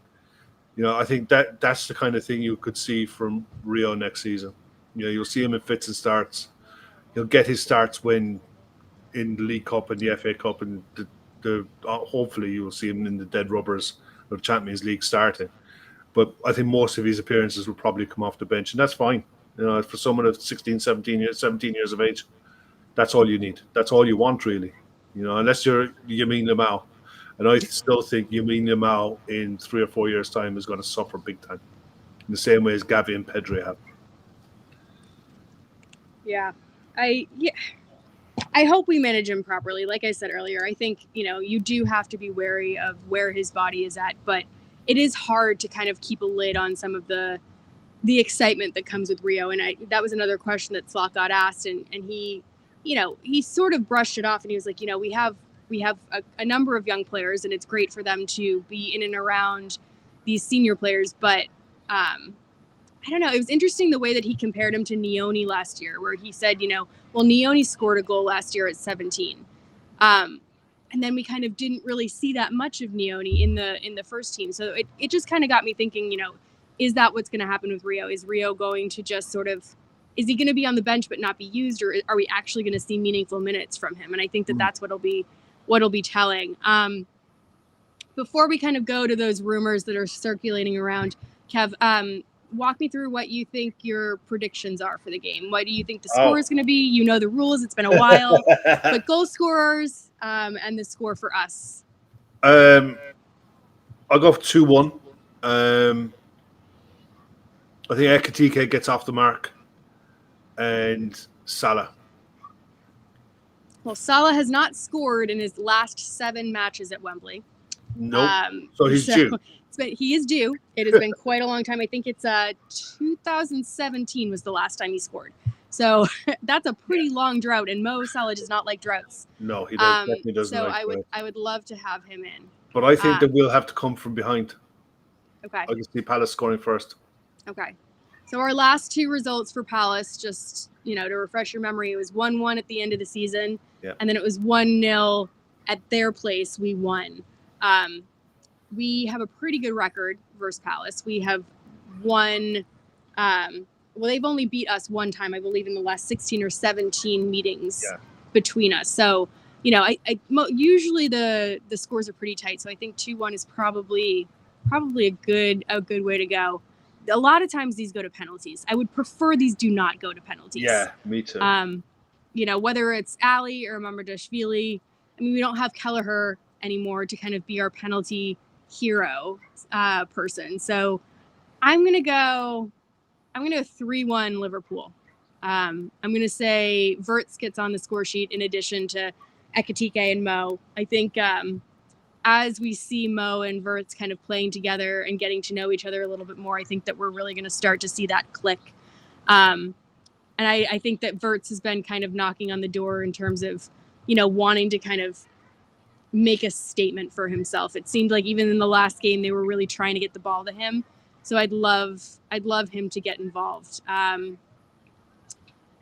I think that's the kind of thing you could see from Rio next season. You'll see him in fits and starts. He'll get his starts when in the League Cup and the FA Cup, and hopefully you will see him in the dead rubbers of Champions League starting. But I think most of his appearances will probably come off the bench, and that's fine. For someone of 17 years of age, that's all you need. That's all you want, really. Unless you're Yamin Lamau. And I still think Yamin Lamau in 3 or 4 years' time is going to suffer big time, in the same way as Gavi and Pedri have. Yeah. I hope we manage him properly. Like I said earlier, I think, you do have to be wary of where his body is at, but it is hard to kind of keep a lid on some of the excitement that comes with Rio. And that was another question that Slock got asked, and he, he sort of brushed it off, and he was like, we have a number of young players, and it's great for them to be in and around these senior players. But I don't know. It was interesting the way that he compared him to Neone last year, where he said, Neone scored a goal last year at 17. And then we kind of didn't really see that much of Neone in the first team. So it just kind of got me thinking, is that what's going to happen with Rio? Is Rio going to just sort of is he going to be on the bench but not be used, or are we actually going to see meaningful minutes from him? And I think that that's what'll be telling. Before we kind of go to those rumors that are circulating around, Kev, walk me through what you think your predictions are for the game. What do you think the score is going to be? You know the rules. It's been a while. But goal scorers and the score for us. I'll go for 2-1. I think Ekitike gets off the mark. And Salah. Well, Salah has not scored in his last 7 matches at Wembley. Nope. So he's due. He is due. It has been quite a long time. I think it's 2017 was the last time he scored. So that's a pretty long drought, and Mo Salah does not like droughts. No, he definitely doesn't. So I would love to have him in. But I think that we'll have to come from behind. Okay. I can see Palace scoring first. Okay. So our last 2 results for Palace, just to refresh your memory, it was 1-1 at the end of the season, and then it was 1-0 at their place. We won. We have a pretty good record versus Palace. We have won. They've only beat us 1 time, I believe, in the last 16 or 17 meetings between us. So, usually the scores are pretty tight. So I think 2-1 is probably a good way to go. A lot of times these go to penalties. I would prefer these do not go to penalties. Yeah, me too. Whether it's Ali or Mamardashvili. I mean, we don't have Kelleher anymore to kind of be our penalty hero person. So I'm gonna go 3-1 Liverpool. I'm gonna say Wirtz gets on the score sheet in addition to Ekitike and Mo. I think as we see Mo and Wirtz kind of playing together and getting to know each other a little bit more, I think that we're really going to start to see that click. And I think that Wirtz has been kind of knocking on the door in terms of, wanting to kind of make a statement for himself. It seemed like even in the last game, they were really trying to get the ball to him. So I'd love him to get involved. And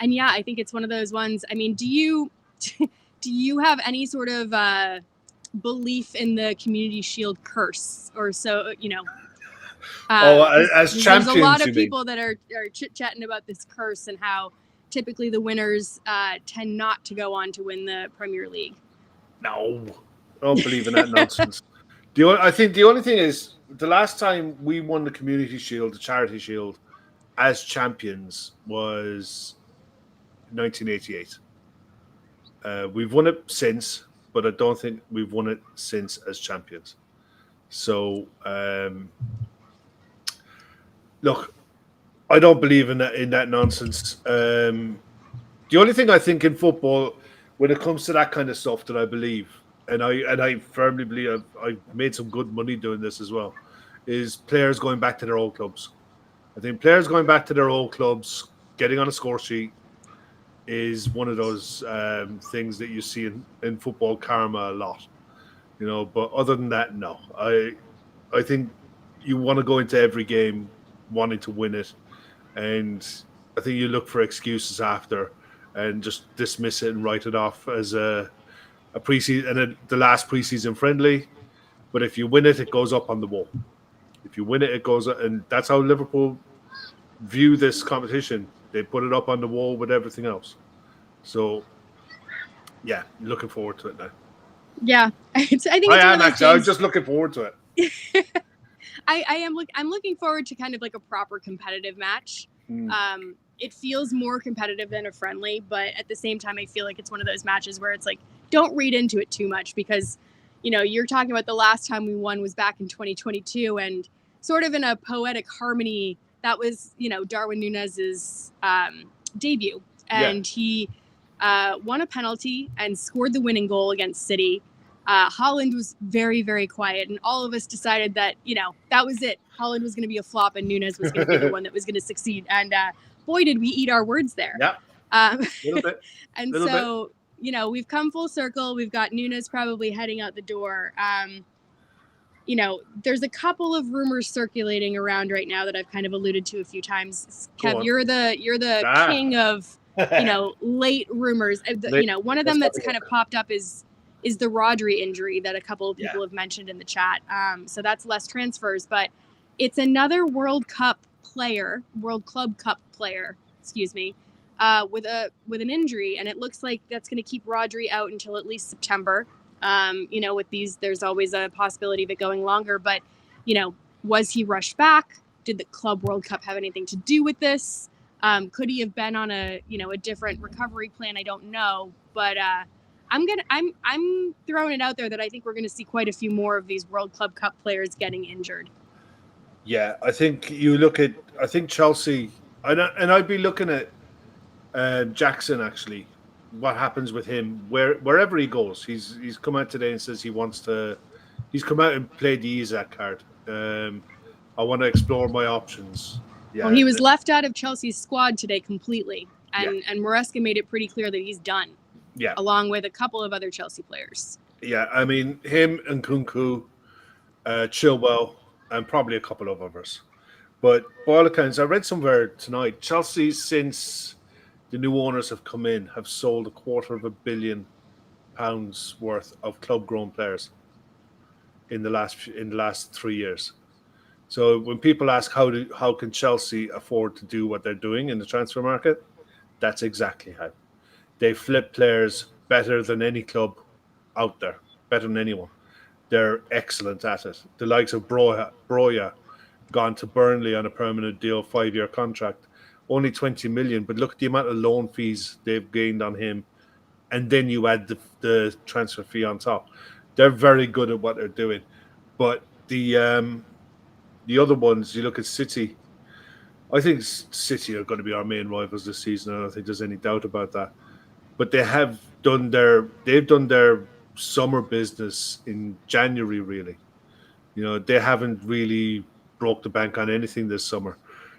yeah, I think it's one of those ones. I mean, do you have any sort of belief in the Community Shield curse, or so as champions, there's a lot of people that are chit-chatting about this curse and how typically the winners tend not to go on to win the Premier League. No, I don't believe in that nonsense. I think the only thing is the last time we won the Community Shield, the Charity Shield, as champions was 1988. We've won it since, but I don't think we've won it since as champions. So, look, I don't believe in that nonsense. The only thing I think in football, when it comes to that kind of stuff, that I believe, and I firmly believe I've made some good money doing this as well, is players going back to their old clubs. I think players going back to their old clubs, getting on a score sheet, is one of those things that you see in football karma a lot, but other than that, no. I think you want to go into every game wanting to win it, and I think you look for excuses after and just dismiss it and write it off as a preseason and the last preseason friendly. But if you win it, it goes up on the wall. If you win it, it goes up, and that's how Liverpool view this competition. They put it up on the wall with everything else. So, yeah, looking forward to it now. Yeah, I think I'm just looking forward to it. I'm looking forward to kind of like a proper competitive match. It feels more competitive than a friendly, but at the same time, I feel like it's one of those matches where it's like, don't read into it too much, because, you're talking about the last time we won was back in 2022, and sort of in a poetic harmony, that was, Darwin Núñez's debut, and he won a penalty and scored the winning goal against City. Haaland was very, very quiet, and all of us decided that, that was it. Haaland was going to be a flop, and Núñez was going to be the one that was going to succeed. And boy, did we eat our words there. Yeah, a little bit. And we've come full circle. We've got Núñez probably heading out the door. There's a couple of rumors circulating around right now that I've kind of alluded to a few times. Kev, you're the king of, late rumors. One of them that's kind of popped up is the Rodri injury that a couple of people have mentioned in the chat. So that's less transfers, but it's another World Club Cup player excuse me, with an injury, and it looks like that's going to keep Rodri out until at least September. With these, there's always a possibility of it going longer. But was he rushed back? Did the Club World Cup have anything to do with this? Could he have been on a different recovery plan? I don't know, but I'm throwing it out there that I think we're going to see quite a few more of these World Club Cup players getting injured. Yeah, I think Chelsea, and I'd be looking at Jackson actually. What happens with him wherever he goes? He's come out today and says he wants to. He's come out and played the Isak card. I want to explore my options. Yeah, well, he was left out of Chelsea's squad today completely, and Maresca made it pretty clear that he's done. Yeah, along with a couple of other Chelsea players. Yeah, I mean him and Nkunku, Chilwell, and probably a couple of others. But by all accounts, I read somewhere tonight, Chelsea, since the new owners have come in, have sold £250 million worth of club-grown players in the last 3 years. So when people ask how can Chelsea afford to do what they're doing in the transfer market, that's exactly how. They flip players better than any club out there, better than anyone. They're excellent at it. The likes of Broja gone to Burnley on a permanent deal, 5-year contract, only 20 million. But look at the amount of loan fees they've gained on him, and then you add the transfer fee on top. They're very good at what they're doing. But the other ones, you look at City. I think City are going to be our main rivals this season. I don't think there's any doubt about that. But they've done their summer business in January, really. They haven't really broke the bank on anything this summer.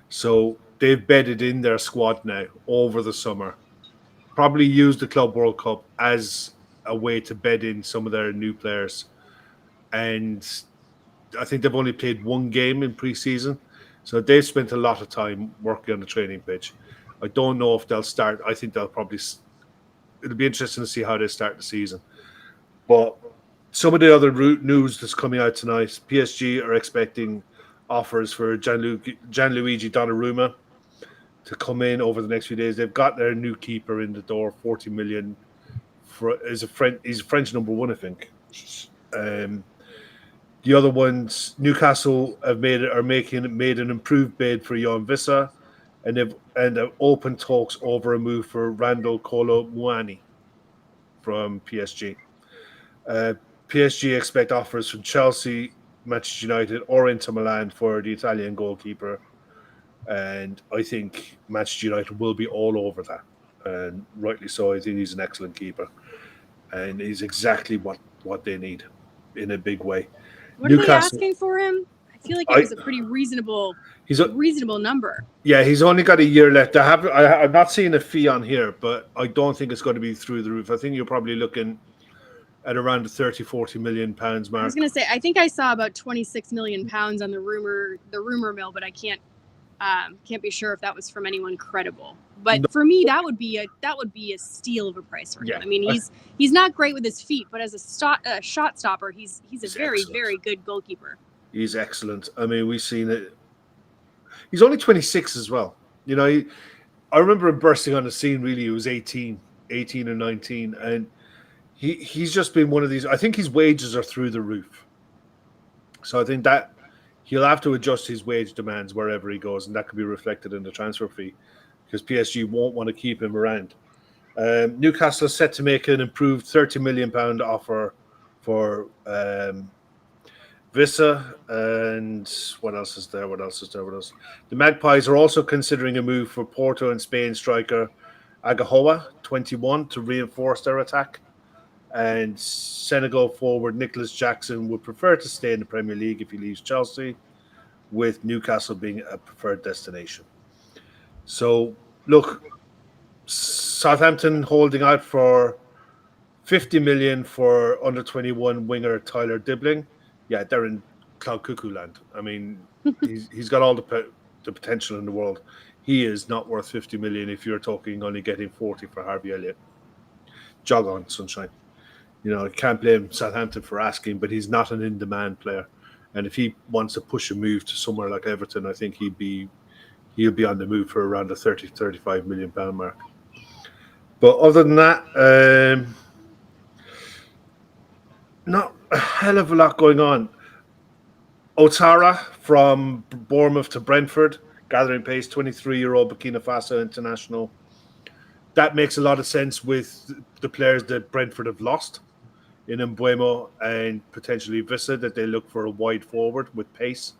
So they've bedded in their squad now over the summer. Probably used the Club World Cup as a way to bed in some of their new players. And I think they've only played one game in pre-season. So they've spent a lot of time working on the training pitch. I don't know if they'll start. I think they'll probably... It'll be interesting to see how they start the season. But some of the other news that's coming out tonight, PSG are expecting offers for Gianluigi Donnarumma to come in over the next few days. They've got their new keeper in the door, 40 million. He's a French number one, I think. The other ones, Newcastle have made an improved bid for Jan Vissa, and have open talks over a move for Randall Kolo Muani from PSG. PSG expect offers from Chelsea, Manchester United, or Inter Milan for the Italian goalkeeper, and I think Manchester United will be all over that, and rightly so. I think he's an excellent keeper, and he's exactly what they need in a big way. What are they asking for him? I feel like it was a pretty reasonable number. Yeah, he's only got a year left. I'm not seeing a fee on here, but I don't think it's going to be through the roof. I think you're probably looking at around the 30-40 million pounds mark. I was going to say, I think I saw about 26 million pounds on the rumor mill, but I can't be sure if that was from anyone credible. But for me, that would be a steal of a price for him. Yeah. I mean, he's not great with his feet, but as a shot stopper, he's a very, very good goalkeeper. He's excellent. I mean, we've seen it. He's only 26 as well. I remember him bursting on the scene. Really, he was 18 or 19, and he's just been one of these. I think his wages are through the roof. So I think that he'll have to adjust his wage demands wherever he goes, and that could be reflected in the transfer fee, because PSG won't want to keep him around. Newcastle is set to make an improved £30 million offer for Vissa, and what else is there? The Magpies are also considering a move for Porto and Spain striker Agahoa, 21, to reinforce their attack. And Senegal forward Nicholas Jackson would prefer to stay in the Premier League if he leaves Chelsea, with Newcastle being a preferred destination. So, look, Southampton holding out for 50 million for under-21 winger Tyler Dibbling. Yeah, they're in cloud cuckoo land. I mean, he's got all the potential in the world. He is not worth 50 million if you're talking only getting 40 for Harvey Elliott. Jog on, sunshine. I can't blame Southampton for asking, but he's not an in-demand player. And if he wants to push a move to somewhere like Everton, I think he'd be he'll be on the move for around the 30-35 million pound mark. But other than that, not a hell of a lot going on. Otara from Bournemouth to Brentford, gathering pace, 23-year-old Burkina Faso international. That makes a lot of sense with the players that Brentford have lost in Mbuemo and potentially Vissa, that they look for a wide forward with pace.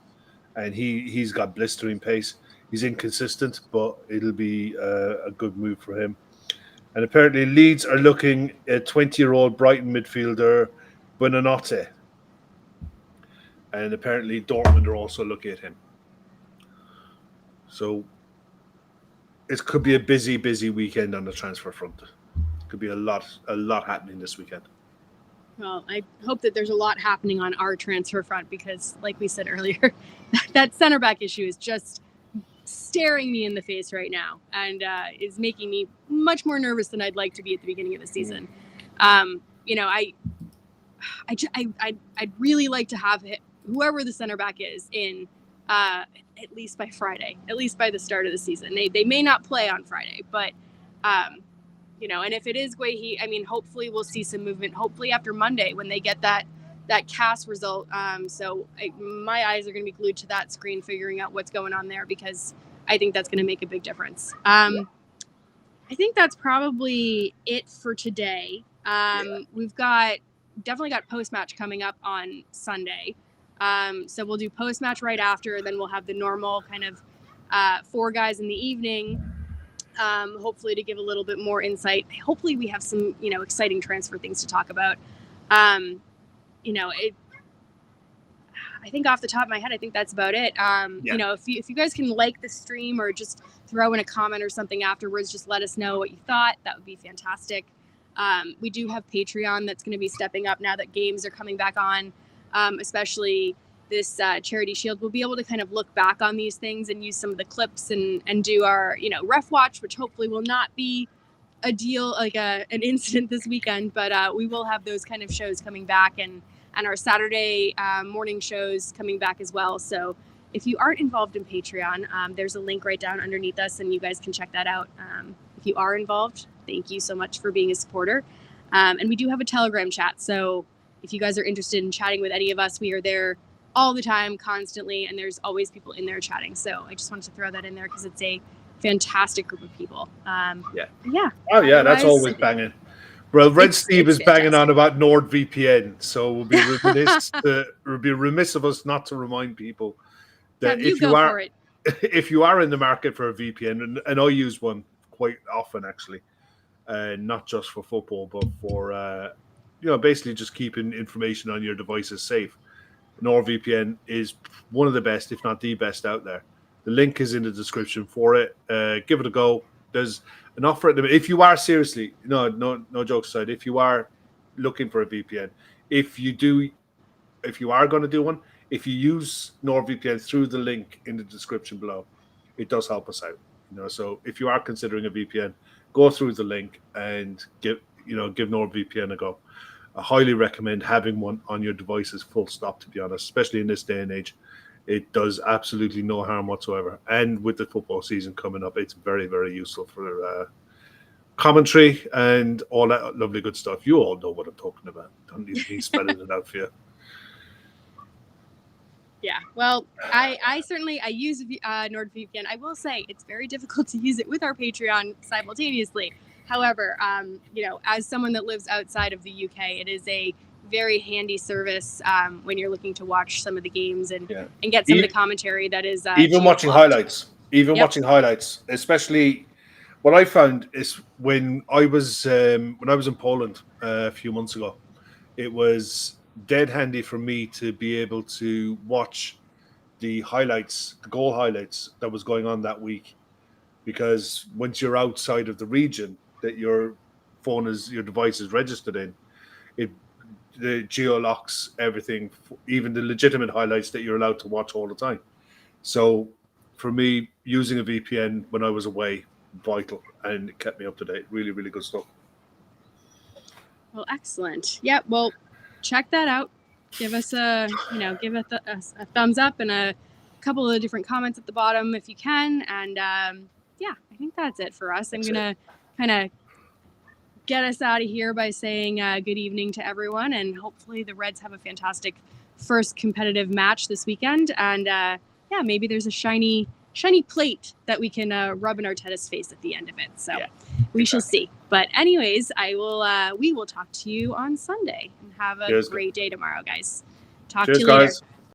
And he's got blistering pace. He's inconsistent, but it'll be a good move for him. And apparently Leeds are looking at 20-year-old Brighton midfielder Buonanotte. And apparently Dortmund are also looking at him. So it could be a busy weekend on the transfer front. Could be a lot happening this weekend. Well, I hope that there's a lot happening on our transfer front because, like we said earlier, that center back issue is just staring me in the face right now and is making me much more nervous than I'd like to be at the beginning of the season. I'd really like to have whoever the center back is in at least by Friday, at least by the start of the season. They may not play on Friday, but and if it is Guehi, I mean, hopefully we'll see some movement. Hopefully after Monday when they get that CAS result. My eyes are going to be glued to that screen, figuring out what's going on there because I think that's going to make a big difference. I think that's probably it for today. We've definitely got post-match coming up on Sunday. So we'll do post-match right after, then we'll have the normal kind of 4 guys in the evening, hopefully to give a little bit more insight. Hopefully we have some, exciting transfer things to talk about. I think off the top of my head, I think that's about it. If you guys can like the stream or just throw in a comment or something afterwards, just let us know what you thought. That would be fantastic. We do have Patreon that's going to be stepping up now that games are coming back on, especially this Charity Shield. We'll be able to kind of look back on these things and use some of the clips and do our, ref watch, which hopefully will not be a deal like an incident this weekend, but we will have those kind of shows coming back and our Saturday morning shows coming back as well. So if you aren't involved in Patreon, there's a link right down underneath us and you guys can check that out. If you are involved, thank you so much for being a supporter. And we do have a Telegram chat. So if you guys are interested in chatting with any of us, we are there all the time, constantly, and there's always people in there chatting. So I just wanted to throw that in there because it's a fantastic group of people. Yeah. Oh yeah, that's always banging. Well, Red Steve is banging on about NordVPN, so we'll be remiss of us not to remind people that if you are in the market for a VPN, and I use one quite often actually, not just for football, but for basically just keeping information on your devices safe. NordVPN is one of the best, if not the best, out there. The link is in the description for it. Give it a go. There's an offer at the if you are seriously, no jokes aside, if you are looking for a VPN, if you are going to do one, if you use NordVPN through the link in the description below, it does help us out. So if you are considering a VPN, go through the link and give NordVPN a go. I highly recommend having one on your devices, full stop, to be honest, especially in this day and age. It does absolutely no harm whatsoever. And with the football season coming up, it's very, very useful for commentary and all that lovely good stuff. You all know what I'm talking about. Don't need me spelling it out for you. Yeah, well, I certainly use NordVPN. I will say it's very difficult to use it with our Patreon simultaneously. However, as someone that lives outside of the UK, it is a very handy service when you're looking to watch some of the games and get some of the commentary that is even watching highlights. Watching highlights, especially what I found is when I was in Poland a few months ago, it was dead handy for me to be able to watch the goal highlights that was going on that week, because once you're outside of the region that your device is registered in, the geo-locks everything, even the legitimate highlights that you're allowed to watch all the time. So for me, using a VPN when I was away, vital, and it kept me up to date. Really, really good stuff. Well, excellent. Yeah, well, check that out. Give us a thumbs up and a couple of different comments at the bottom if you can. And yeah, I think that's it for us. I'm going to kind of get us out of here by saying good evening to everyone. And hopefully the Reds have a fantastic first competitive match this weekend. And yeah, maybe there's a shiny plate that we can rub in Arteta's face at the end of it. So we shall see. But anyways, we will talk to you on Sunday, and have a great day tomorrow, guys. Talk to you later. Guys.